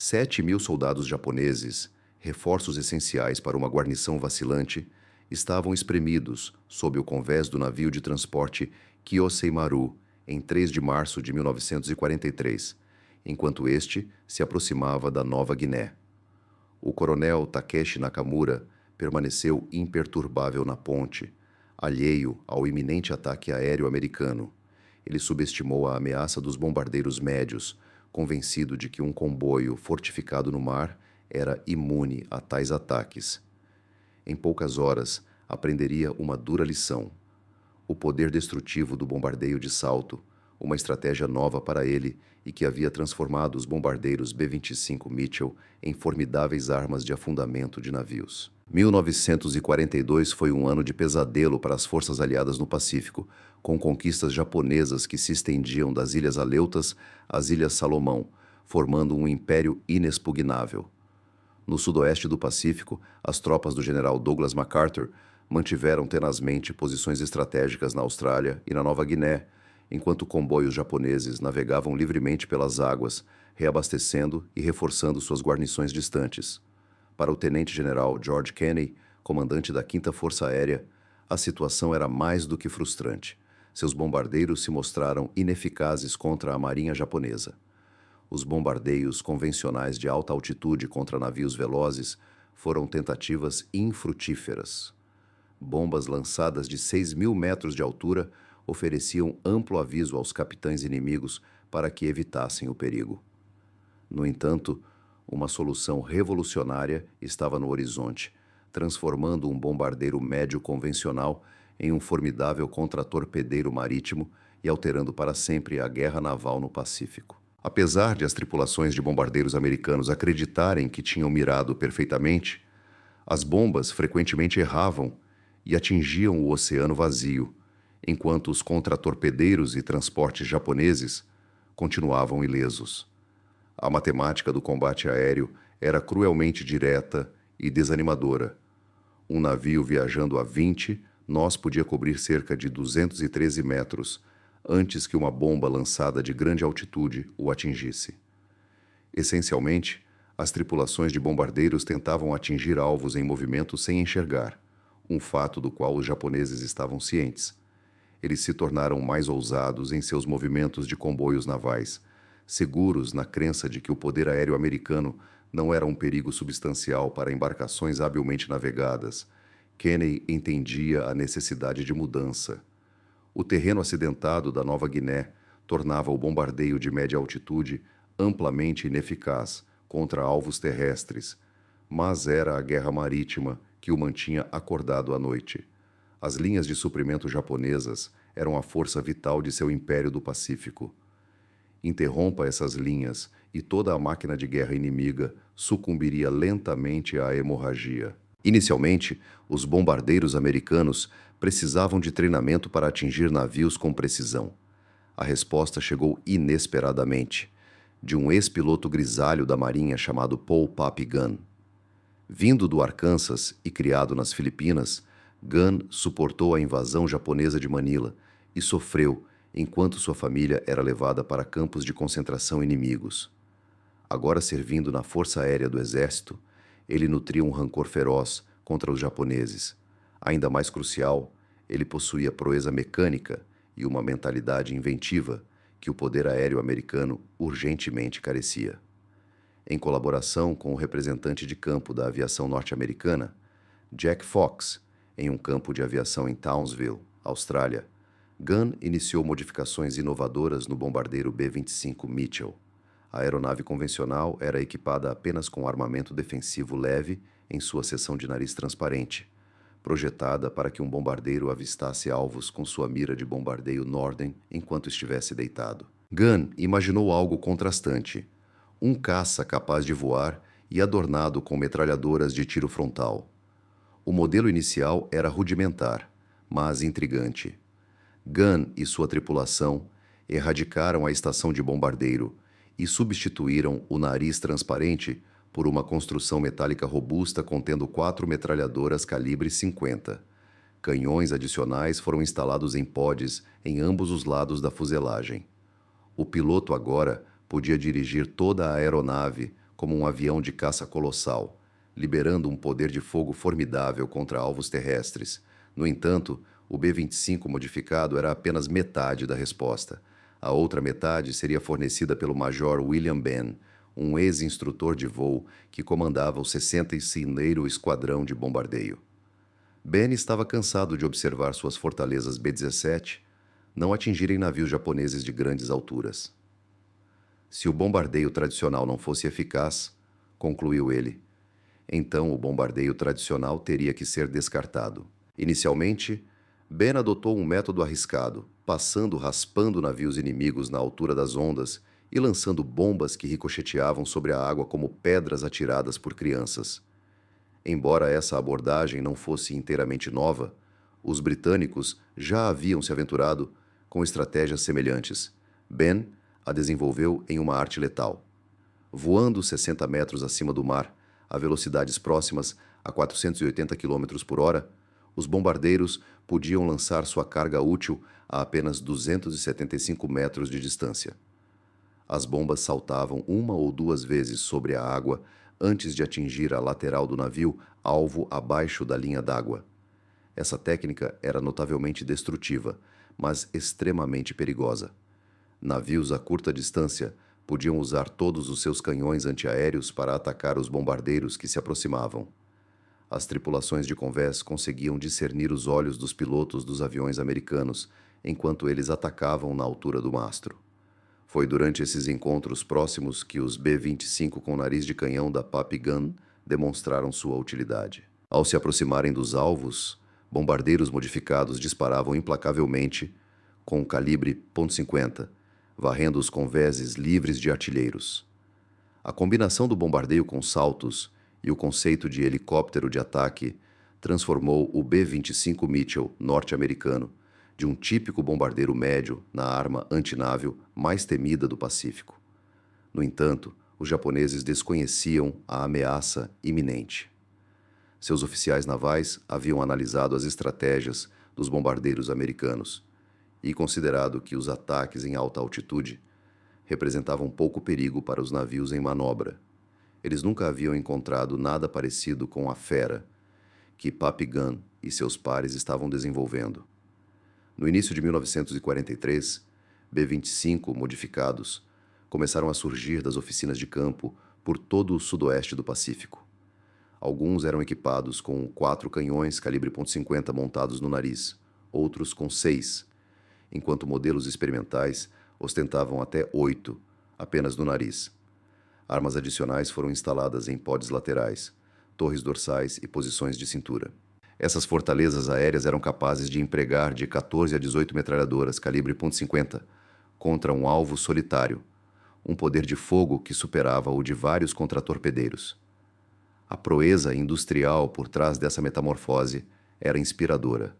7.000 soldados japoneses, reforços essenciais para uma guarnição vacilante, estavam espremidos sob o convés do navio de transporte Kyosei-maru em 3 de março de 1943, enquanto este se aproximava da Nova Guiné. O coronel Takeshi Nakamura permaneceu imperturbável na ponte, alheio ao iminente ataque aéreo americano. Ele subestimou a ameaça dos bombardeiros médios, convencido de que um comboio fortificado no mar era imune a tais ataques. Em poucas horas, aprenderia uma dura lição. O poder destrutivo do bombardeio de salto, uma estratégia nova para ele e que havia transformado os bombardeiros B-25 Mitchell em formidáveis armas de afundamento de navios. 1942 foi um ano de pesadelo para as forças aliadas no Pacífico, com conquistas japonesas que se estendiam das Ilhas Aleutas às Ilhas Salomão, formando um império inexpugnável. No sudoeste do Pacífico, as tropas do general Douglas MacArthur mantiveram tenazmente posições estratégicas na Austrália e na Nova Guiné, enquanto comboios japoneses navegavam livremente pelas águas, reabastecendo e reforçando suas guarnições distantes. Para o tenente-general George Kenney, comandante da 5ª Força Aérea, a situação era mais do que frustrante. Seus bombardeiros se mostraram ineficazes contra a marinha japonesa. Os bombardeios convencionais de alta altitude contra navios velozes foram tentativas infrutíferas. Bombas lançadas de 6.000 metros de altura ofereciam amplo aviso aos capitães inimigos para que evitassem o perigo. No entanto, uma solução revolucionária estava no horizonte, transformando um bombardeiro médio convencional em um formidável contratorpedeiro marítimo e alterando para sempre a guerra naval no Pacífico. Apesar de as tripulações de bombardeiros americanos acreditarem que tinham mirado perfeitamente, as bombas frequentemente erravam e atingiam o oceano vazio, enquanto os contratorpedeiros e transportes japoneses continuavam ilesos. A matemática do combate aéreo era cruelmente direta e desanimadora. Um navio viajando a 20 nós podia cobrir cerca de 213 metros antes que uma bomba lançada de grande altitude o atingisse. Essencialmente, as tripulações de bombardeiros tentavam atingir alvos em movimento sem enxergar, um fato do qual os japoneses estavam cientes. Eles se tornaram mais ousados em seus movimentos de comboios navais, seguros na crença de que o poder aéreo americano não era um perigo substancial para embarcações habilmente navegadas. Kenney entendia a necessidade de mudança. O terreno acidentado da Nova Guiné tornava o bombardeio de média altitude amplamente ineficaz contra alvos terrestres, mas era a guerra marítima que o mantinha acordado à noite. As linhas de suprimento japonesas eram a força vital de seu império do Pacífico. Interrompa essas linhas e toda a máquina de guerra inimiga sucumbiria lentamente à hemorragia. Inicialmente, os bombardeiros americanos precisavam de treinamento para atingir navios com precisão. A resposta chegou inesperadamente, de um ex-piloto grisalho da Marinha chamado Paul Papi Gunn. Vindo do Arkansas e criado nas Filipinas, Gunn suportou a invasão japonesa de Manila e sofreu enquanto sua família era levada para campos de concentração inimigos. Agora servindo na Força Aérea do Exército, ele nutria um rancor feroz contra os japoneses. Ainda mais crucial, ele possuía proeza mecânica e uma mentalidade inventiva que o poder aéreo americano urgentemente carecia. Em colaboração com o representante de campo da aviação norte-americana, Jack Fox, em um campo de aviação em Townsville, Austrália, Gunn iniciou modificações inovadoras no bombardeiro B-25 Mitchell. A aeronave convencional era equipada apenas com armamento defensivo leve em sua seção de nariz transparente, projetada para que um bombardeiro avistasse alvos com sua mira de bombardeio Norden enquanto estivesse deitado. Gunn imaginou algo contrastante: um caça capaz de voar e adornado com metralhadoras de tiro frontal. O modelo inicial era rudimentar, mas intrigante. Gunn e sua tripulação erradicaram a estação de bombardeiro e substituíram o nariz transparente por uma construção metálica robusta contendo 4 metralhadoras calibre 50. Canhões adicionais foram instalados em pods em ambos os lados da fuselagem. O piloto agora podia dirigir toda a aeronave como um avião de caça colossal, liberando um poder de fogo formidável contra alvos terrestres. No entanto, o B-25 modificado era apenas metade da resposta. A outra metade seria fornecida pelo Major William Benn, um ex-instrutor de voo que comandava o 65º Esquadrão de Bombardeio. Benn estava cansado de observar suas fortalezas B-17 não atingirem navios japoneses de grandes alturas. Se o bombardeio tradicional não fosse eficaz, concluiu ele, então o bombardeio tradicional teria que ser descartado. Inicialmente, Ben adotou um método arriscado, raspando navios inimigos na altura das ondas e lançando bombas que ricocheteavam sobre a água como pedras atiradas por crianças. Embora essa abordagem não fosse inteiramente nova, os britânicos já haviam se aventurado com estratégias semelhantes. Ben a desenvolveu em uma arte letal. Voando 60 metros acima do mar, a velocidades próximas a 480 km por hora, os bombardeiros podiam lançar sua carga útil a apenas 275 metros de distância. As bombas saltavam uma ou duas vezes sobre a água antes de atingir a lateral do navio, alvo abaixo da linha d'água. Essa técnica era notavelmente destrutiva, mas extremamente perigosa. Navios a curta distância podiam usar todos os seus canhões antiaéreos para atacar os bombardeiros que se aproximavam. As tripulações de convés conseguiam discernir os olhos dos pilotos dos aviões americanos enquanto eles atacavam na altura do mastro. Foi durante esses encontros próximos que os B-25 com nariz de canhão da Papi Gun demonstraram sua utilidade. Ao se aproximarem dos alvos, bombardeiros modificados disparavam implacavelmente com calibre .50, varrendo os convéses livres de artilheiros. A combinação do bombardeio com saltos e o conceito de helicóptero de ataque transformou o B-25 Mitchell norte-americano de um típico bombardeiro médio na arma antinável mais temida do Pacífico. No entanto, os japoneses desconheciam a ameaça iminente. Seus oficiais navais haviam analisado as estratégias dos bombardeiros americanos e considerado que os ataques em alta altitude representavam pouco perigo para os navios em manobra. Eles nunca haviam encontrado nada parecido com a fera que Papi Gun e seus pares estavam desenvolvendo. No início de 1943, B-25 modificados começaram a surgir das oficinas de campo por todo o sudoeste do Pacífico. Alguns eram equipados com 4 canhões calibre .50 montados no nariz, outros com 6, enquanto modelos experimentais ostentavam até 8, apenas no nariz. Armas adicionais foram instaladas em pods laterais, torres dorsais e posições de cintura. Essas fortalezas aéreas eram capazes de empregar de 14 a 18 metralhadoras calibre .50 contra um alvo solitário, um poder de fogo que superava o de vários contratorpedeiros. A proeza industrial por trás dessa metamorfose era inspiradora.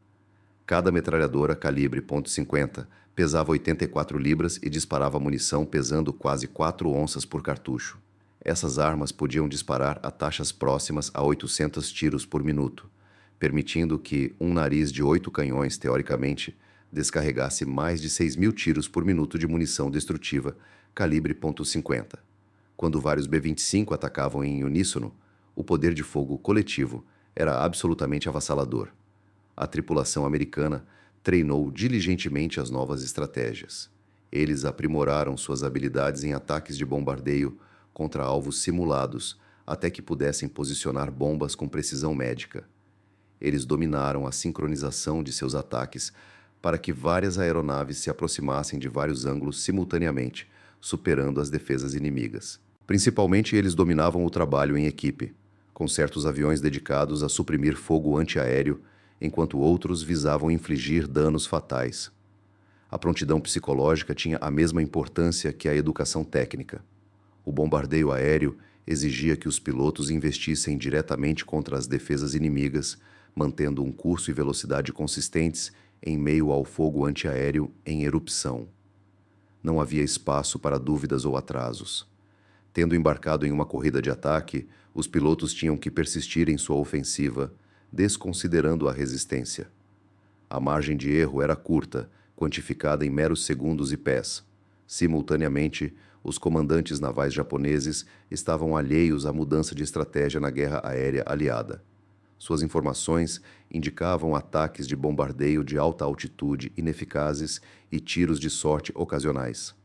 Cada metralhadora calibre .50 pesava 84 libras e disparava munição pesando quase 4 onças por cartucho. Essas armas podiam disparar a taxas próximas a 800 tiros por minuto, permitindo que um nariz de 8 canhões, teoricamente, descarregasse mais de 6.000 tiros por minuto de munição destrutiva calibre .50. Quando vários B-25 atacavam em uníssono, o poder de fogo coletivo era absolutamente avassalador. A tripulação americana treinou diligentemente as novas estratégias. Eles aprimoraram suas habilidades em ataques de bombardeio contra alvos simulados até que pudessem posicionar bombas com precisão médica. Eles dominaram a sincronização de seus ataques para que várias aeronaves se aproximassem de vários ângulos simultaneamente, superando as defesas inimigas. Principalmente, eles dominavam o trabalho em equipe, com certos aviões dedicados a suprimir fogo antiaéreo, enquanto outros visavam infligir danos fatais. A prontidão psicológica tinha a mesma importância que a educação técnica. O bombardeio aéreo exigia que os pilotos investissem diretamente contra as defesas inimigas, mantendo um curso e velocidade consistentes em meio ao fogo antiaéreo em erupção. Não havia espaço para dúvidas ou atrasos. Tendo embarcado em uma corrida de ataque, os pilotos tinham que persistir em sua ofensiva, desconsiderando a resistência. A margem de erro era curta, quantificada em meros segundos e pés. Simultaneamente, Os comandantes navais japoneses estavam alheios à mudança de estratégia na guerra aérea aliada. Suas informações indicavam ataques de bombardeio de alta altitude ineficazes e tiros de sorte ocasionais.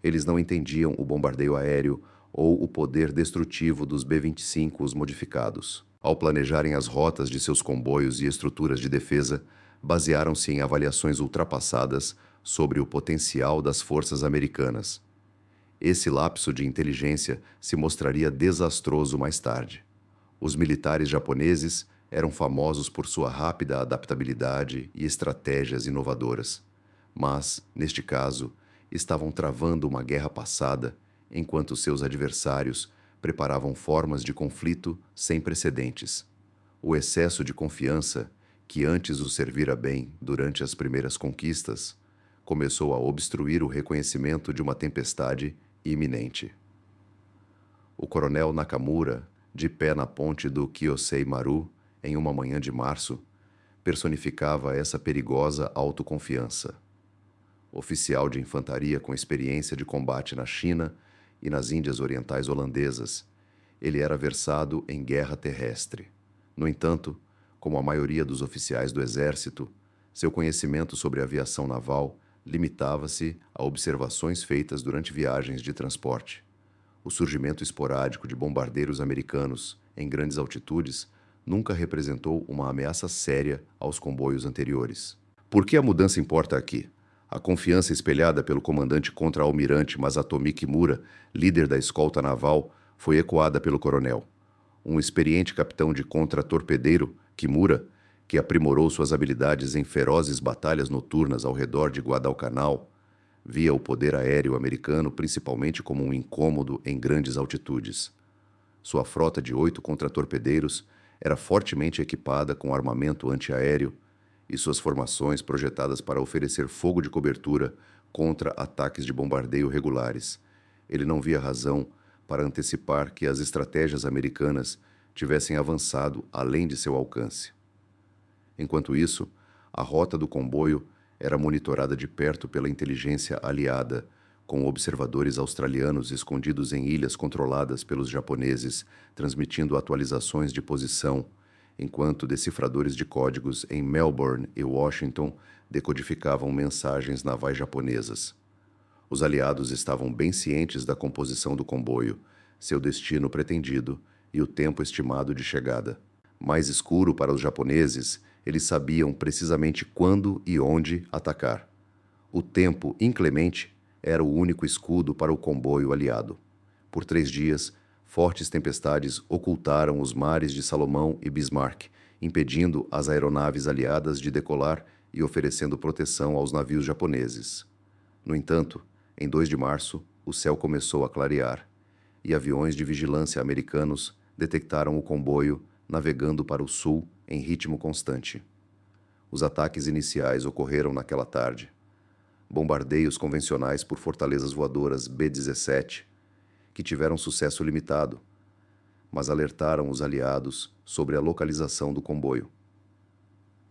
Eles não entendiam o bombardeio aéreo ou o poder destrutivo dos B-25 modificados. Ao planejarem as rotas de seus comboios e estruturas de defesa, basearam-se em avaliações ultrapassadas sobre o potencial das forças americanas. Esse lapso de inteligência se mostraria desastroso mais tarde. Os militares japoneses eram famosos por sua rápida adaptabilidade e estratégias inovadoras. Mas, neste caso, estavam travando uma guerra passada, enquanto seus adversários preparavam formas de conflito sem precedentes. O excesso de confiança, que antes os servira bem durante as primeiras conquistas, começou a obstruir o reconhecimento de uma tempestade iminente. O coronel Nakamura, de pé na ponte do Kyosei Maru, em uma manhã de março, personificava essa perigosa autoconfiança. Oficial de infantaria com experiência de combate na China e nas Índias Orientais holandesas, ele era versado em guerra terrestre. No entanto, como a maioria dos oficiais do exército, seu conhecimento sobre aviação naval limitava-se a observações feitas durante viagens de transporte. O surgimento esporádico de bombardeiros americanos em grandes altitudes nunca representou uma ameaça séria aos comboios anteriores. Por que a mudança importa aqui? A confiança espelhada pelo comandante contra-almirante Masatomi Kimura, líder da escolta naval, foi ecoada pelo coronel. Um experiente capitão de contra-torpedeiro, Kimura, que aprimorou suas habilidades em ferozes batalhas noturnas ao redor de Guadalcanal, via o poder aéreo americano principalmente como um incômodo em grandes altitudes. Sua frota de 8 contratorpedeiros era fortemente equipada com armamento antiaéreo e suas formações projetadas para oferecer fogo de cobertura contra ataques de bombardeio regulares. Ele não via razão para antecipar que as estratégias americanas tivessem avançado além de seu alcance. Enquanto isso, a rota do comboio era monitorada de perto pela inteligência aliada, com observadores australianos escondidos em ilhas controladas pelos japoneses, transmitindo atualizações de posição, enquanto decifradores de códigos em Melbourne e Washington decodificavam mensagens navais japonesas. Os aliados estavam bem cientes da composição do comboio, seu destino pretendido e o tempo estimado de chegada. Mais escuro para os japoneses, eles sabiam precisamente quando e onde atacar. O tempo inclemente era o único escudo para o comboio aliado. Por 3 dias, fortes tempestades ocultaram os mares de Salomão e Bismarck, impedindo as aeronaves aliadas de decolar e oferecendo proteção aos navios japoneses. No entanto, em 2 de março, o céu começou a clarear, e aviões de vigilância americanos detectaram o comboio navegando para o sul em ritmo constante. Os ataques iniciais ocorreram naquela tarde. Bombardeios convencionais por fortalezas voadoras B-17, que tiveram sucesso limitado, mas alertaram os aliados sobre a localização do comboio.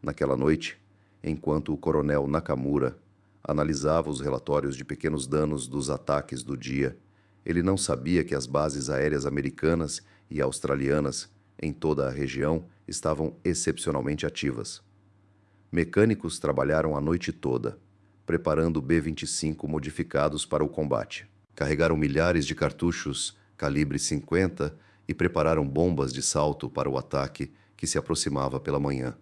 Naquela noite, enquanto o coronel Nakamura analisava os relatórios de pequenos danos dos ataques do dia, ele não sabia que as bases aéreas americanas e australianas em toda a região estavam excepcionalmente ativas. Mecânicos trabalharam a noite toda, preparando B-25 modificados para o combate. Carregaram milhares de cartuchos calibre 50 e prepararam bombas de salto para o ataque que se aproximava pela manhã.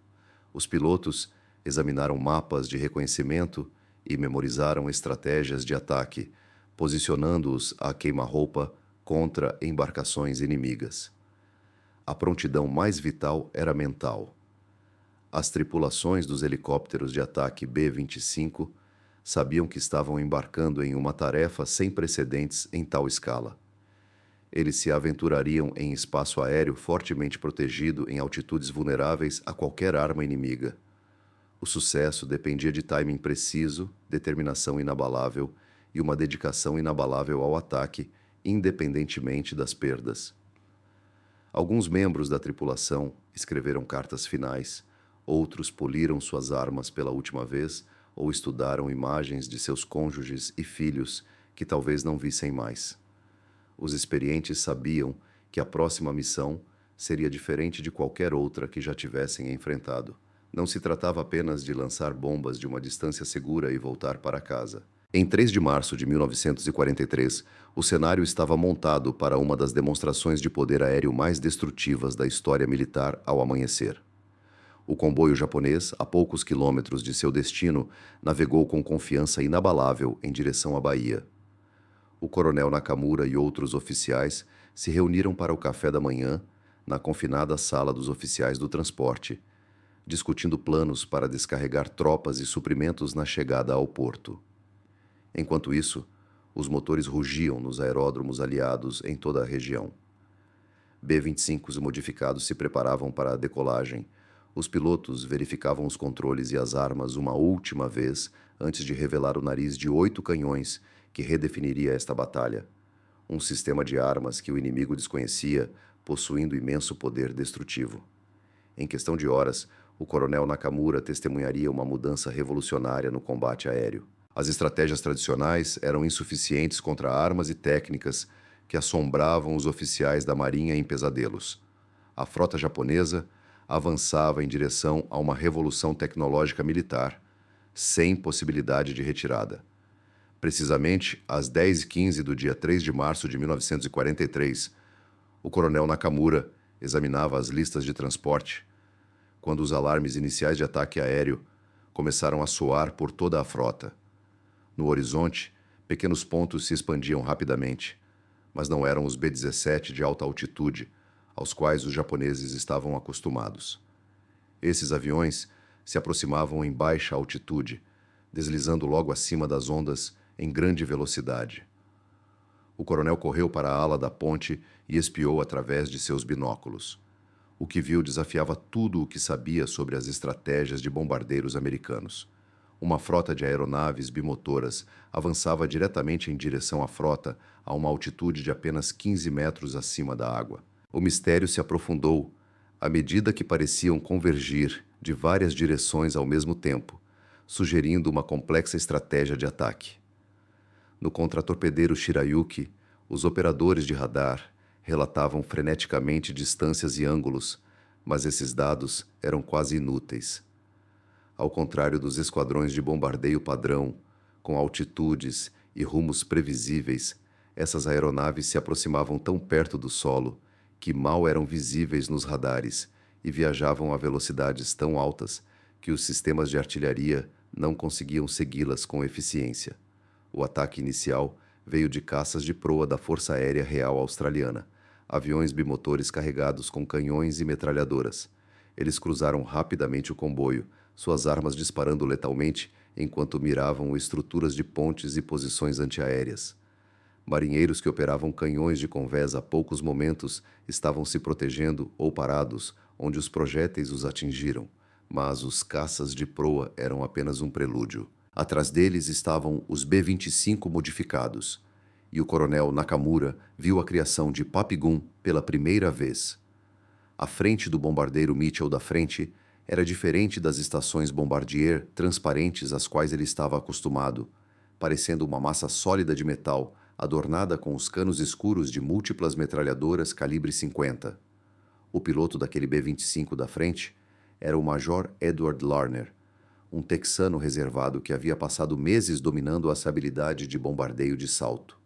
Os pilotos examinaram mapas de reconhecimento e memorizaram estratégias de ataque, posicionando-os a queima-roupa contra embarcações inimigas. A prontidão mais vital era mental. As tripulações dos helicópteros de ataque B-25 sabiam que estavam embarcando em uma tarefa sem precedentes em tal escala. Eles se aventurariam em espaço aéreo fortemente protegido em altitudes vulneráveis a qualquer arma inimiga. O sucesso dependia de timing preciso, determinação inabalável e uma dedicação inabalável ao ataque, independentemente das perdas. Alguns membros da tripulação escreveram cartas finais, outros poliram suas armas pela última vez ou estudaram imagens de seus cônjuges e filhos que talvez não vissem mais. Os experientes sabiam que a próxima missão seria diferente de qualquer outra que já tivessem enfrentado. Não se tratava apenas de lançar bombas de uma distância segura e voltar para casa. Em 3 de março de 1943, o cenário estava montado para uma das demonstrações de poder aéreo mais destrutivas da história militar ao amanhecer. O comboio japonês, a poucos quilômetros de seu destino, navegou com confiança inabalável em direção à Bahia. O coronel Nakamura e outros oficiais se reuniram para o café da manhã na confinada sala dos oficiais do transporte, discutindo planos para descarregar tropas e suprimentos na chegada ao porto. Enquanto isso, os motores rugiam nos aeródromos aliados em toda a região. B-25s modificados se preparavam para a decolagem. Os pilotos verificavam os controles e as armas uma última vez antes de revelar o nariz de 8 canhões que redefiniria esta batalha. Um sistema de armas que o inimigo desconhecia, possuindo imenso poder destrutivo. Em questão de horas, o coronel Nakamura testemunharia uma mudança revolucionária no combate aéreo. As estratégias tradicionais eram insuficientes contra armas e técnicas que assombravam os oficiais da Marinha em pesadelos. A frota japonesa avançava em direção a uma revolução tecnológica militar, sem possibilidade de retirada. Precisamente às 10h15 do dia 3 de março de 1943, o coronel Nakamura examinava as listas de transporte quando os alarmes iniciais de ataque aéreo começaram a soar por toda a frota. No horizonte, pequenos pontos se expandiam rapidamente, mas não eram os B-17 de alta altitude, aos quais os japoneses estavam acostumados. Esses aviões se aproximavam em baixa altitude, deslizando logo acima das ondas em grande velocidade. O coronel correu para a ala da ponte e espiou através de seus binóculos. O que viu desafiava tudo o que sabia sobre as estratégias de bombardeiros americanos. Uma frota de aeronaves bimotoras avançava diretamente em direção à frota a uma altitude de apenas 15 metros acima da água. O mistério se aprofundou à medida que pareciam convergir de várias direções ao mesmo tempo, sugerindo uma complexa estratégia de ataque. No contratorpedeiro Shirayuki, os operadores de radar relatavam freneticamente distâncias e ângulos, mas esses dados eram quase inúteis. Ao contrário dos esquadrões de bombardeio padrão, com altitudes e rumos previsíveis, essas aeronaves se aproximavam tão perto do solo que mal eram visíveis nos radares e viajavam a velocidades tão altas que os sistemas de artilharia não conseguiam segui-las com eficiência. O ataque inicial veio de caças de proa da Força Aérea Real Australiana, aviões bimotores carregados com canhões e metralhadoras. Eles cruzaram rapidamente o comboio, suas armas disparando letalmente enquanto miravam estruturas de pontes e posições antiaéreas. Marinheiros que operavam canhões de convés a poucos momentos estavam se protegendo ou parados onde os projéteis os atingiram, mas os caças de proa eram apenas um prelúdio. Atrás deles estavam os B-25 modificados, e o coronel Nakamura viu a criação de Papigum pela primeira vez. A frente do bombardeiro Mitchell da frente era diferente das estações Bombardier transparentes às quais ele estava acostumado, parecendo uma massa sólida de metal adornada com os canos escuros de múltiplas metralhadoras calibre 50. O piloto daquele B-25 da frente era o Major Edward Larner, um texano reservado que havia passado meses dominando a habilidade de bombardeio de salto.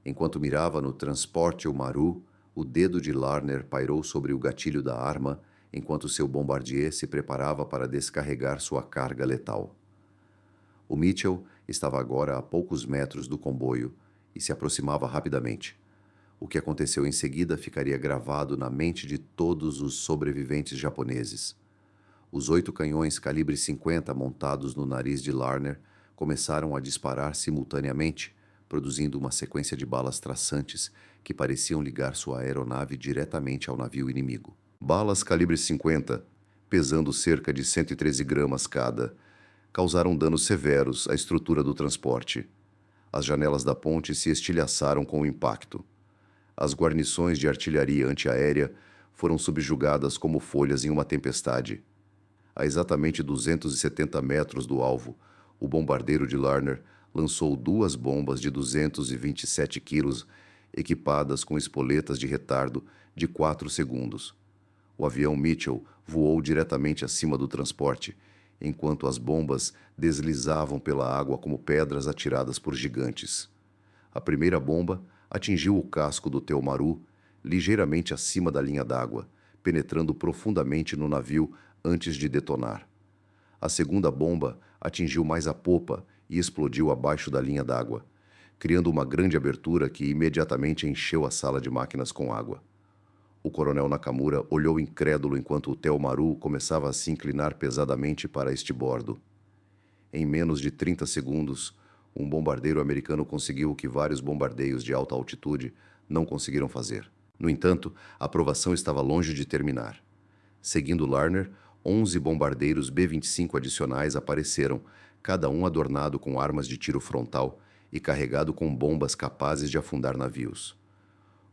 Enquanto mirava no transporte Maru, o dedo de Larner pairou sobre o gatilho da arma enquanto seu bombardier se preparava para descarregar sua carga letal. O Mitchell estava agora a poucos metros do comboio e se aproximava rapidamente. O que aconteceu em seguida ficaria gravado na mente de todos os sobreviventes japoneses. Os 8 canhões calibre 50 montados no nariz de Larner começaram a disparar simultaneamente, produzindo uma sequência de balas traçantes que pareciam ligar sua aeronave diretamente ao navio inimigo. Balas calibre 50, pesando cerca de 113 gramas cada, causaram danos severos à estrutura do transporte. As janelas da ponte se estilhaçaram com o impacto. As guarnições de artilharia antiaérea foram subjugadas como folhas em uma tempestade. A exatamente 270 metros do alvo, o bombardeiro de Larner lançou duas bombas de 227 quilos, equipadas com espoletas de retardo de 4 segundos. O avião Mitchell voou diretamente acima do transporte, enquanto as bombas deslizavam pela água como pedras atiradas por gigantes. A primeira bomba atingiu o casco do Teumaru, ligeiramente acima da linha d'água, penetrando profundamente no navio antes de detonar. A segunda bomba atingiu mais a popa e explodiu abaixo da linha d'água, criando uma grande abertura que imediatamente encheu a sala de máquinas com água. O coronel Nakamura olhou incrédulo enquanto o Teumaru começava a se inclinar pesadamente para estibordo. Em menos de 30 segundos, um bombardeiro americano conseguiu o que vários bombardeios de alta altitude não conseguiram fazer. No entanto, a aprovação estava longe de terminar. Seguindo Larner, 11 bombardeiros B-25 adicionais apareceram, cada um adornado com armas de tiro frontal e carregado com bombas capazes de afundar navios.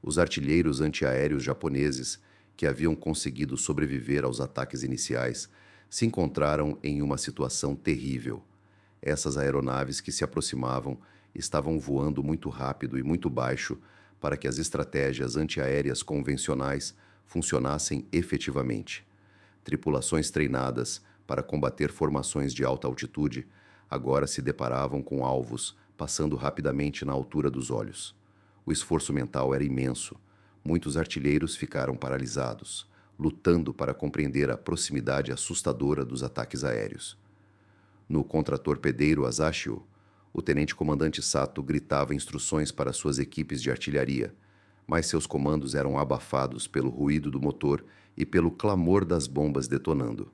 Os artilheiros antiaéreos japoneses, que haviam conseguido sobreviver aos ataques iniciais, se encontraram em uma situação terrível. Essas aeronaves que se aproximavam estavam voando muito rápido e muito baixo para que as estratégias antiaéreas convencionais funcionassem efetivamente. Tripulações treinadas para combater formações de alta altitude agora se deparavam com alvos passando rapidamente na altura dos olhos. O esforço mental era imenso. Muitos artilheiros ficaram paralisados, lutando para compreender a proximidade assustadora dos ataques aéreos. No contratorpedeiro Asashio, o tenente-comandante Sato gritava instruções para suas equipes de artilharia, mas seus comandos eram abafados pelo ruído do motor e pelo clamor das bombas detonando.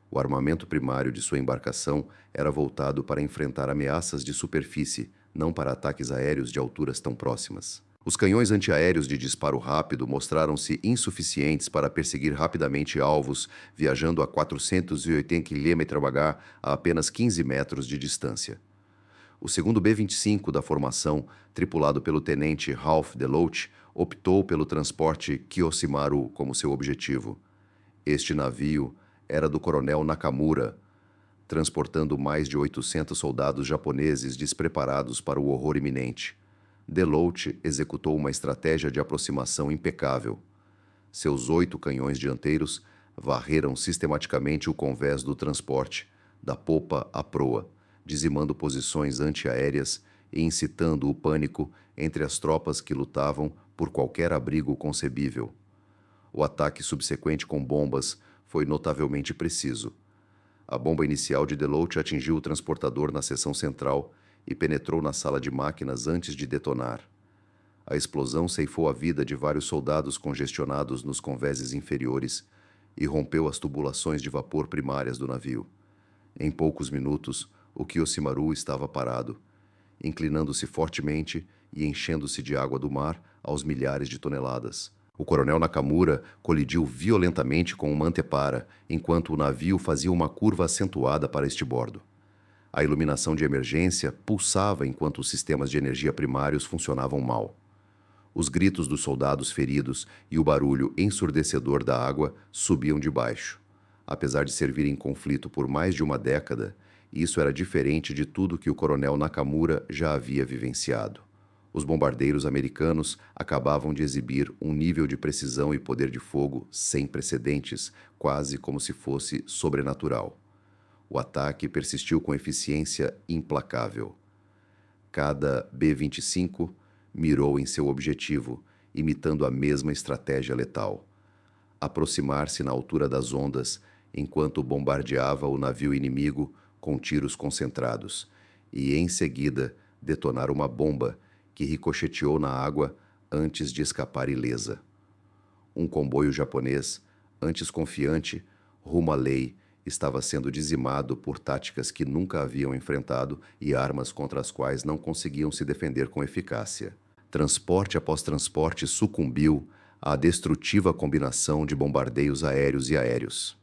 O armamento primário de sua embarcação era voltado para enfrentar ameaças de superfície, não para ataques aéreos de alturas tão próximas. Os canhões antiaéreos de disparo rápido mostraram-se insuficientes para perseguir rapidamente alvos viajando a 480 km/h a apenas 15 metros de distância. O segundo B-25 da formação, tripulado pelo tenente Ralph Deloach, optou pelo transporte Kyoshimaru como seu objetivo. Este navio era do coronel Nakamura, transportando mais de 800 soldados japoneses despreparados para o horror iminente. Deloach executou uma estratégia de aproximação impecável. Seus 8 canhões dianteiros varreram sistematicamente o convés do transporte, da popa à proa, dizimando posições antiaéreas e incitando o pânico entre as tropas que lutavam por qualquer abrigo concebível. O ataque subsequente com bombas foi notavelmente preciso. A bomba inicial de Deloach atingiu o transportador na seção central e penetrou na sala de máquinas antes de detonar. A explosão ceifou a vida de vários soldados congestionados nos convéses inferiores e rompeu as tubulações de vapor primárias do navio. Em poucos minutos, o Kyoshimaru estava parado, inclinando-se fortemente e enchendo-se de água do mar aos milhares de toneladas. O coronel Nakamura colidiu violentamente com uma antepara, enquanto o navio fazia uma curva acentuada para estibordo. A iluminação de emergência pulsava enquanto os sistemas de energia primários funcionavam mal. Os gritos dos soldados feridos e o barulho ensurdecedor da água subiam de baixo. Apesar de servir em conflito por mais de uma década, isso era diferente de tudo que o coronel Nakamura já havia vivenciado. Os bombardeiros americanos acabavam de exibir um nível de precisão e poder de fogo sem precedentes, quase como se fosse sobrenatural. O ataque persistiu com eficiência implacável. Cada B-25 mirou em seu objetivo, imitando a mesma estratégia letal: aproximar-se na altura das ondas enquanto bombardeava o navio inimigo com tiros concentrados e, em seguida, detonar uma bomba que ricocheteou na água antes de escapar ilesa. Um comboio japonês, antes confiante, rumo à lei, estava sendo dizimado por táticas que nunca haviam enfrentado e armas contra as quais não conseguiam se defender com eficácia. Transporte após transporte sucumbiu à destrutiva combinação de bombardeios aéreos e aéreos.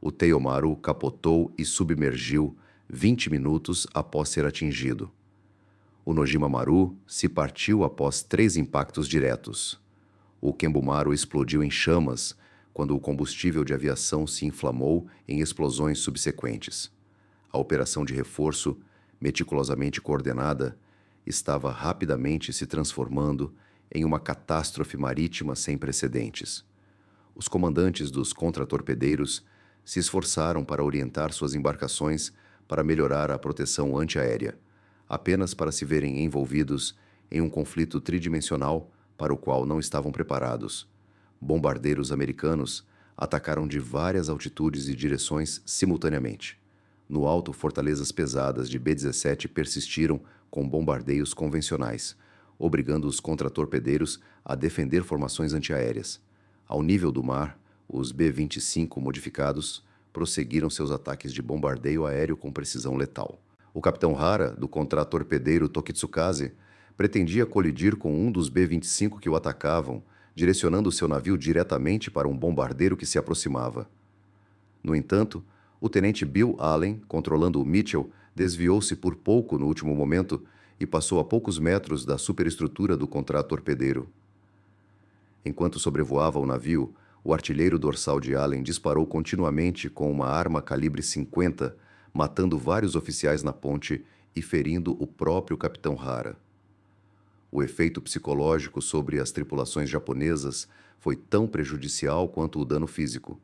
O Teumaru capotou e submergiu 20 minutos após ser atingido. O Nojima Maru se partiu após 3 impactos diretos. O Kembumaru explodiu em chamas quando o combustível de aviação se inflamou em explosões subsequentes. A operação de reforço, meticulosamente coordenada, estava rapidamente se transformando em uma catástrofe marítima sem precedentes. Os comandantes dos contratorpedeiros se esforçaram para orientar suas embarcações para melhorar a proteção antiaérea, apenas para se verem envolvidos em um conflito tridimensional para o qual não estavam preparados. Bombardeiros americanos atacaram de várias altitudes e direções simultaneamente. No alto, fortalezas pesadas de B-17 persistiram com bombardeios convencionais, obrigando os contratorpedeiros a defender formações antiaéreas. Ao nível do mar, os B-25 modificados prosseguiram seus ataques de bombardeio aéreo com precisão letal. O capitão Hara, do contratorpedeiro Tokitsukaze, pretendia colidir com um dos B-25 que o atacavam, direcionando seu navio diretamente para um bombardeiro que se aproximava. No entanto, o tenente Bill Allen, controlando o Mitchell, desviou-se por pouco no último momento e passou a poucos metros da superestrutura do contratorpedeiro. Enquanto sobrevoava o navio, o artilheiro dorsal de Allen disparou continuamente com uma arma calibre 50, matando vários oficiais na ponte e ferindo o próprio capitão Hara. O efeito psicológico sobre as tripulações japonesas foi tão prejudicial quanto o dano físico.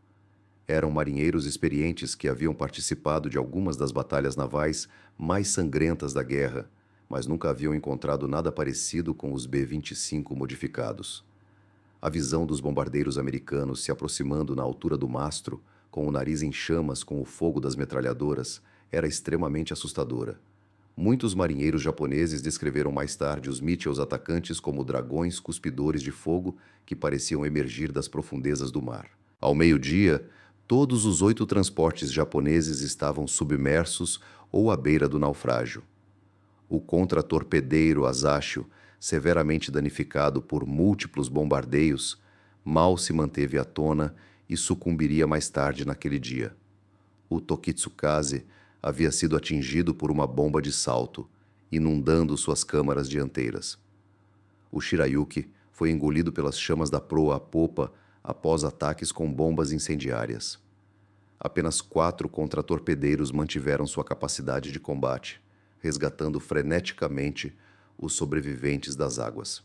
Eram marinheiros experientes que haviam participado de algumas das batalhas navais mais sangrentas da guerra, mas nunca haviam encontrado nada parecido com os B-25 modificados. A visão dos bombardeiros americanos se aproximando na altura do mastro, com o nariz em chamas com o fogo das metralhadoras, era extremamente assustadora. Muitos marinheiros japoneses descreveram mais tarde os Mitchells atacantes como dragões cuspidores de fogo que pareciam emergir das profundezas do mar. Ao meio-dia, todos os 8 transportes japoneses estavam submersos ou à beira do naufrágio. O contratorpedeiro Asashio, severamente danificado por múltiplos bombardeios, mal se manteve à tona e sucumbiria mais tarde naquele dia. O Tokitsukaze havia sido atingido por uma bomba de salto, inundando suas câmaras dianteiras. O Shirayuki foi engolido pelas chamas da proa à popa após ataques com bombas incendiárias. Apenas 4 contratorpedeiros mantiveram sua capacidade de combate, resgatando freneticamente os sobreviventes das águas.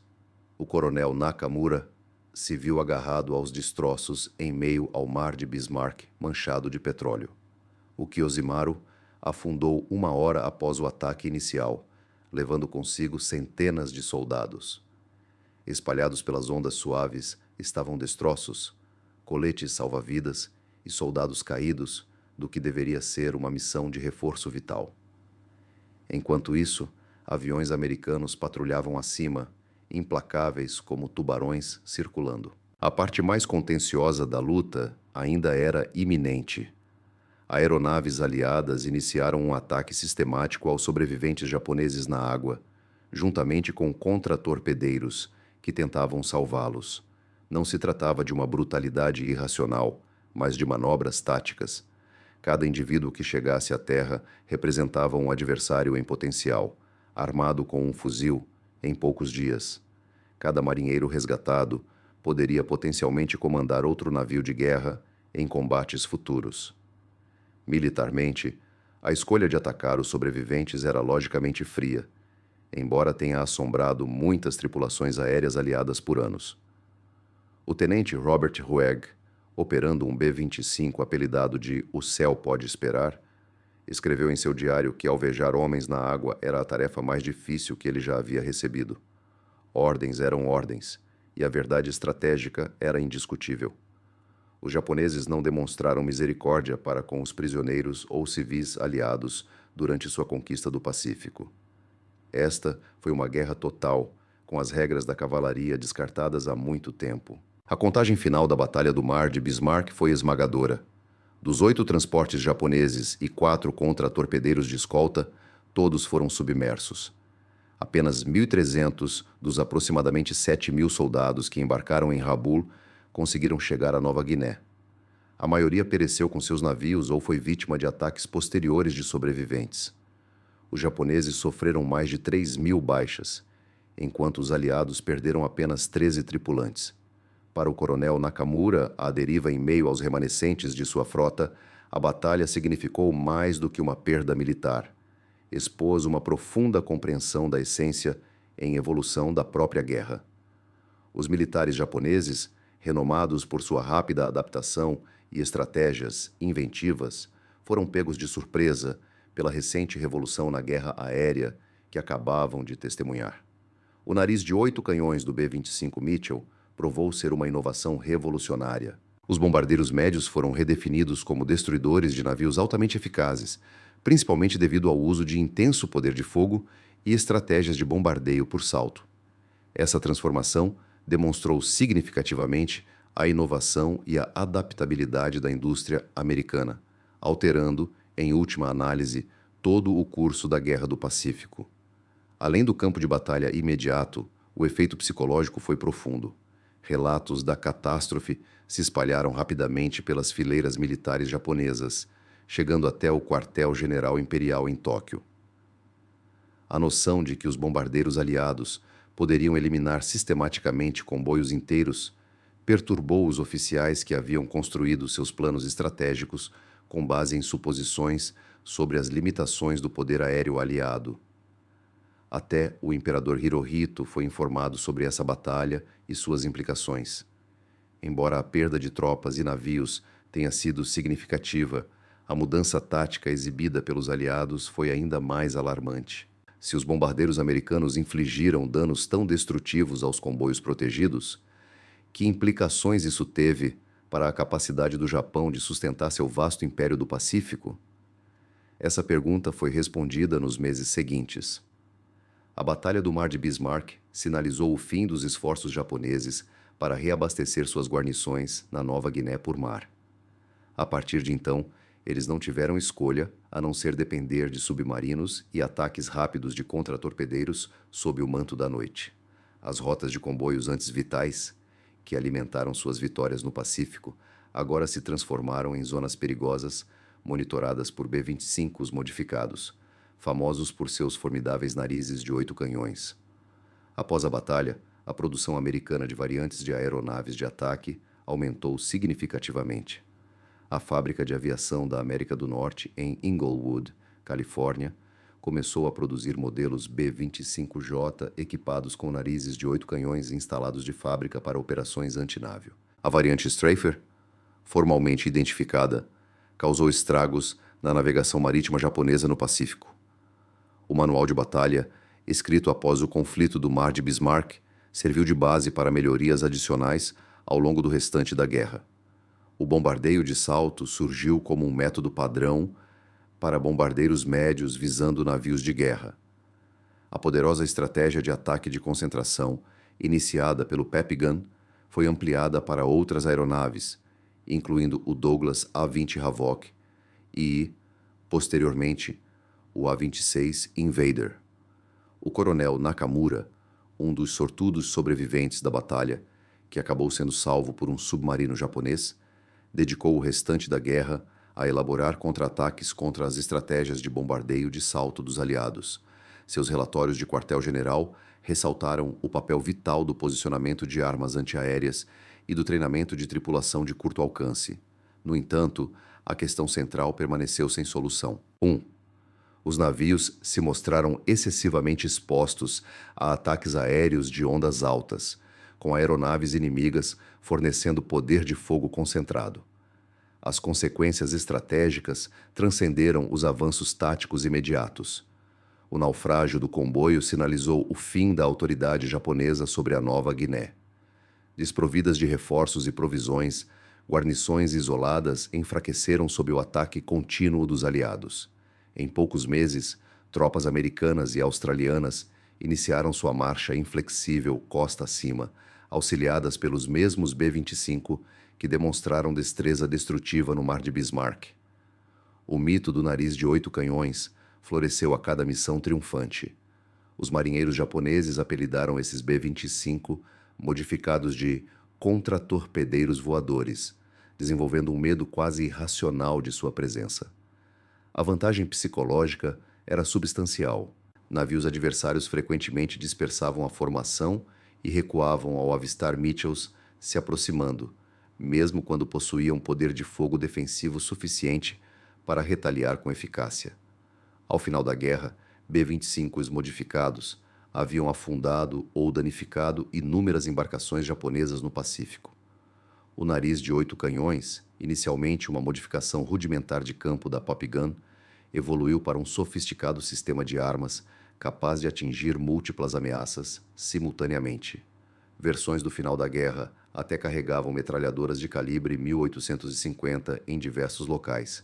O coronel Nakamura se viu agarrado aos destroços em meio ao mar de Bismarck manchado de petróleo. O Kiyozimaru afundou 1 hora após o ataque inicial, levando consigo centenas de soldados. Espalhados pelas ondas suaves estavam destroços, coletes salva-vidas e soldados caídos do que deveria ser uma missão de reforço vital. Enquanto isso, aviões americanos patrulhavam acima, implacáveis como tubarões circulando. A parte mais contenciosa da luta ainda era iminente. Aeronaves aliadas iniciaram um ataque sistemático aos sobreviventes japoneses na água, juntamente com contratorpedeiros que tentavam salvá-los. Não se tratava de uma brutalidade irracional, mas de manobras táticas. Cada indivíduo que chegasse à terra representava um adversário em potencial, armado com um fuzil, em poucos dias. Cada marinheiro resgatado poderia potencialmente comandar outro navio de guerra em combates futuros. Militarmente, a escolha de atacar os sobreviventes era logicamente fria, embora tenha assombrado muitas tripulações aéreas aliadas por anos. O tenente Robert Ruegg, operando um B-25 apelidado de O Céu Pode Esperar, escreveu em seu diário que alvejar homens na água era a tarefa mais difícil que ele já havia recebido. Ordens eram ordens, e a verdade estratégica era indiscutível. Os japoneses não demonstraram misericórdia para com os prisioneiros ou civis aliados durante sua conquista do Pacífico. Esta foi uma guerra total, com as regras da cavalaria descartadas há muito tempo. A contagem final da Batalha do Mar de Bismarck foi esmagadora. Dos 8 transportes japoneses e 4 contratorpedeiros de escolta, todos foram submersos. Apenas 1.300 dos aproximadamente 7.000 soldados que embarcaram em Rabaul conseguiram chegar à Nova Guiné. A maioria pereceu com seus navios ou foi vítima de ataques posteriores de sobreviventes. Os japoneses sofreram mais de 3.000 baixas, enquanto os aliados perderam apenas 13 tripulantes. Para o coronel Nakamura, à deriva em meio aos remanescentes de sua frota, a batalha significou mais do que uma perda militar. expôs uma profunda compreensão da essência em evolução da própria guerra. Os militares japoneses, renomados por sua rápida adaptação e estratégias inventivas, foram pegos de surpresa pela recente revolução na guerra aérea que acabavam de testemunhar. O nariz de 8 canhões do B-25 Mitchell provou ser uma inovação revolucionária. Os bombardeiros médios foram redefinidos como destruidores de navios altamente eficazes, principalmente devido ao uso de intenso poder de fogo e estratégias de bombardeio por salto. Essa transformação demonstrou significativamente a inovação e a adaptabilidade da indústria americana, alterando, em última análise, todo o curso da Guerra do Pacífico. Além do campo de batalha imediato, o efeito psicológico foi profundo. Relatos da catástrofe se espalharam rapidamente pelas fileiras militares japonesas, chegando até o quartel-general imperial em Tóquio. A noção de que os bombardeiros aliados poderiam eliminar sistematicamente comboios inteiros perturbou os oficiais que haviam construído seus planos estratégicos com base em suposições sobre as limitações do poder aéreo aliado. Até o imperador Hirohito foi informado sobre essa batalha e suas implicações. Embora a perda de tropas e navios tenha sido significativa, a mudança tática exibida pelos aliados foi ainda mais alarmante. Se os bombardeiros americanos infligiram danos tão destrutivos aos comboios protegidos, que implicações isso teve para a capacidade do Japão de sustentar seu vasto império do Pacífico? Essa pergunta foi respondida nos meses seguintes. A Batalha do Mar de Bismarck sinalizou o fim dos esforços japoneses para reabastecer suas guarnições na Nova Guiné por mar. A partir de então, eles não tiveram escolha a não ser depender de submarinos e ataques rápidos de contratorpedeiros sob o manto da noite. As rotas de comboios antes vitais, que alimentaram suas vitórias no Pacífico, agora se transformaram em zonas perigosas, monitoradas por B-25s modificados, famosos por seus formidáveis narizes de 8 canhões. Após a batalha, a produção americana de variantes de aeronaves de ataque aumentou significativamente. A fábrica de aviação da América do Norte, em Inglewood, Califórnia, começou a produzir modelos B-25J equipados com narizes de 8 canhões instalados de fábrica para operações antinávio. A variante Strafer, formalmente identificada, causou estragos na navegação marítima japonesa no Pacífico. O manual de batalha, escrito após o conflito do Mar de Bismarck, serviu de base para melhorias adicionais ao longo do restante da guerra. O bombardeio de salto surgiu como um método padrão para bombardeiros médios visando navios de guerra. A poderosa estratégia de ataque de concentração, iniciada pelo Pep Gun, foi ampliada para outras aeronaves, incluindo o Douglas A-20 Havoc e, posteriormente, o A-26 Invader. O coronel Nakamura, um dos sortudos sobreviventes da batalha, que acabou sendo salvo por um submarino japonês, dedicou o restante da guerra a elaborar contra-ataques contra as estratégias de bombardeio de salto dos aliados. Seus relatórios de quartel-general ressaltaram o papel vital do posicionamento de armas antiaéreas e do treinamento de tripulação de curto alcance. No entanto, a questão central permaneceu sem solução. 1. Os navios se mostraram excessivamente expostos a ataques aéreos de ondas altas, com aeronaves inimigas fornecendo poder de fogo concentrado. As consequências estratégicas transcenderam os avanços táticos imediatos. O naufrágio do comboio sinalizou o fim da autoridade japonesa sobre a Nova Guiné. Desprovidas de reforços e provisões, guarnições isoladas enfraqueceram sob o ataque contínuo dos aliados. Em poucos meses, tropas americanas e australianas iniciaram sua marcha inflexível costa acima, auxiliadas pelos mesmos B-25 que demonstraram destreza destrutiva no Mar de Bismarck. O mito do nariz de 8 canhões floresceu a cada missão triunfante. Os marinheiros japoneses apelidaram esses B-25 modificados de contratorpedeiros voadores, desenvolvendo um medo quase irracional de sua presença. A vantagem psicológica era substancial. Navios adversários frequentemente dispersavam a formação e recuavam ao avistar Mitchells se aproximando, mesmo quando possuíam poder de fogo defensivo suficiente para retaliar com eficácia. Ao final da guerra, B-25s modificados haviam afundado ou danificado inúmeras embarcações japonesas no Pacífico. O nariz de 8 canhões, inicialmente uma modificação rudimentar de campo da Pop Gun, evoluiu para um sofisticado sistema de armas capaz de atingir múltiplas ameaças simultaneamente. Versões do final da guerra até carregavam metralhadoras de calibre 1850 em diversos locais,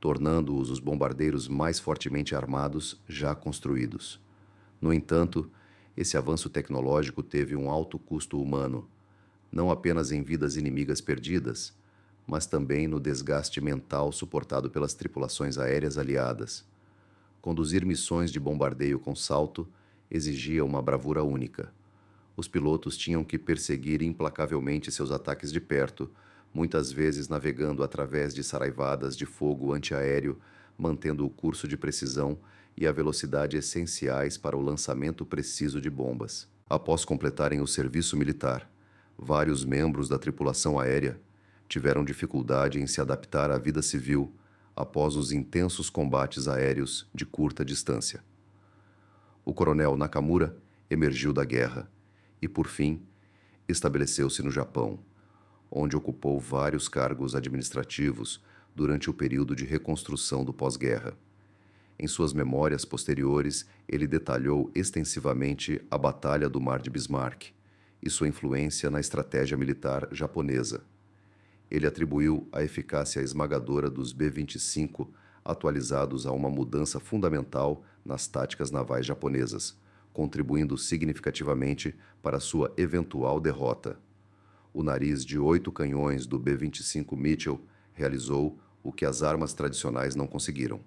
tornando-os os bombardeiros mais fortemente armados já construídos. No entanto, esse avanço tecnológico teve um alto custo humano, não apenas em vidas inimigas perdidas, mas também no desgaste mental suportado pelas tripulações aéreas aliadas. Conduzir missões de bombardeio com salto exigia uma bravura única. Os pilotos tinham que perseguir implacavelmente seus ataques de perto, muitas vezes navegando através de saraivadas de fogo antiaéreo, mantendo o curso de precisão e a velocidade essenciais para o lançamento preciso de bombas. Após completarem o serviço militar, vários membros da tripulação aérea tiveram dificuldade em se adaptar à vida civil após os intensos combates aéreos de curta distância. O coronel Nakamura emergiu da guerra e, por fim, estabeleceu-se no Japão, onde ocupou vários cargos administrativos durante o período de reconstrução do pós-guerra. Em suas memórias posteriores, ele detalhou extensivamente a Batalha do Mar de Bismarck e sua influência na estratégia militar japonesa. Ele atribuiu a eficácia esmagadora dos B-25 atualizados a uma mudança fundamental nas táticas navais japonesas, contribuindo significativamente para sua eventual derrota. O nariz de 8 canhões do B-25 Mitchell realizou o que as armas tradicionais não conseguiram.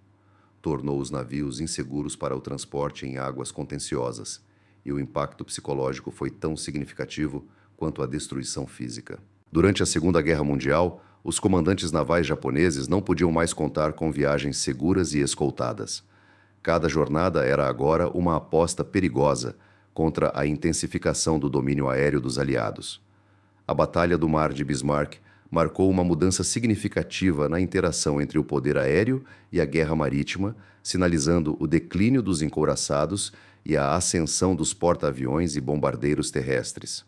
Tornou os navios inseguros para o transporte em águas contenciosas, e o impacto psicológico foi tão significativo quanto a destruição física. Durante a Segunda Guerra Mundial, os comandantes navais japoneses não podiam mais contar com viagens seguras e escoltadas. Cada jornada era agora uma aposta perigosa contra a intensificação do domínio aéreo dos aliados. A Batalha do Mar de Bismarck marcou uma mudança significativa na interação entre o poder aéreo e a guerra marítima, sinalizando o declínio dos encouraçados e a ascensão dos porta-aviões e bombardeiros terrestres.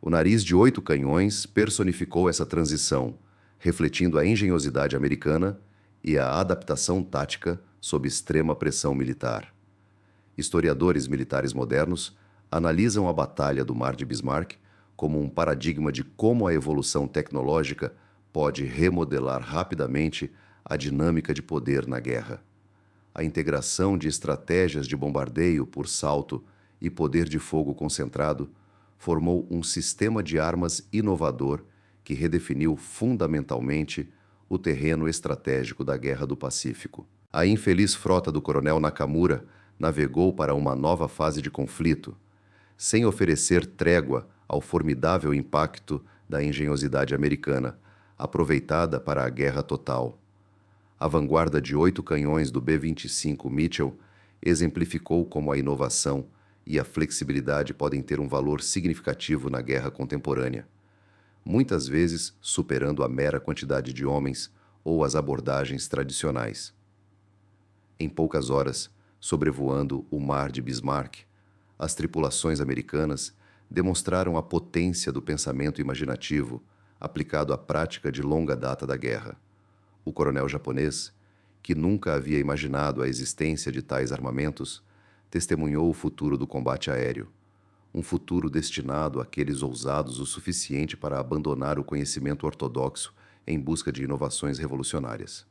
O nariz de 8 canhões personificou essa transição, refletindo a engenhosidade americana e a adaptação tática sob extrema pressão militar. Historiadores militares modernos analisam a Batalha do Mar de Bismarck como um paradigma de como a evolução tecnológica pode remodelar rapidamente a dinâmica de poder na guerra. A integração de estratégias de bombardeio por salto e poder de fogo concentrado formou um sistema de armas inovador que redefiniu fundamentalmente o terreno estratégico da Guerra do Pacífico. A infeliz frota do coronel Nakamura navegou para uma nova fase de conflito, sem oferecer trégua ao formidável impacto da engenhosidade americana, aproveitada para a guerra total. A vanguarda de 8 canhões do B-25 Mitchell exemplificou como a inovação e a flexibilidade podem ter um valor significativo na guerra contemporânea, muitas vezes superando a mera quantidade de homens ou as abordagens tradicionais. Em poucas horas, sobrevoando o Mar de Bismarck, as tripulações americanas demonstraram a potência do pensamento imaginativo aplicado à prática de longa data da guerra. O coronel japonês, que nunca havia imaginado a existência de tais armamentos, testemunhou o futuro do combate aéreo, um futuro destinado àqueles ousados o suficiente para abandonar o conhecimento ortodoxo em busca de inovações revolucionárias.